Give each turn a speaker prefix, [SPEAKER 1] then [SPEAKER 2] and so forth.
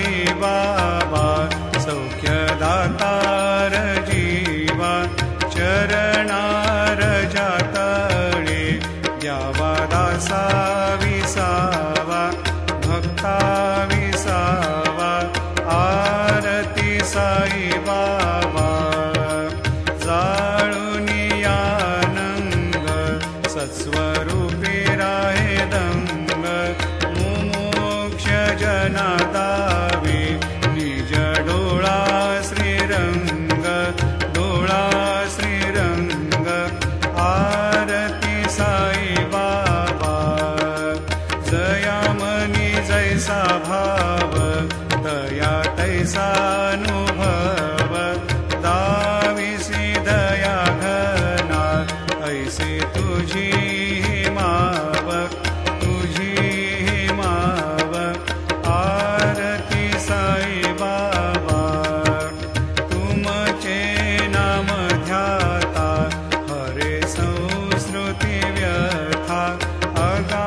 [SPEAKER 1] साई बाबा सौख्यदातार जीवा चरणार जातळे द्यावा दासा विसावा भक्ता विसावा आरती साई बाबा जाळूनी आनंद सत्स्वरूपी राहे दंग मुमोक्ष जना दावे निज डोळा श्रीरंग डोळा श्रीरंग आरती साई बाबा जयामनी जैसा भाव दया तैसा अनुभव दाविसी दया घना ऐसे तुझी माव तुझी माव आरती साई बाबा तुमचे नाम ध्याता हरे संस्कृती व्यथा अगा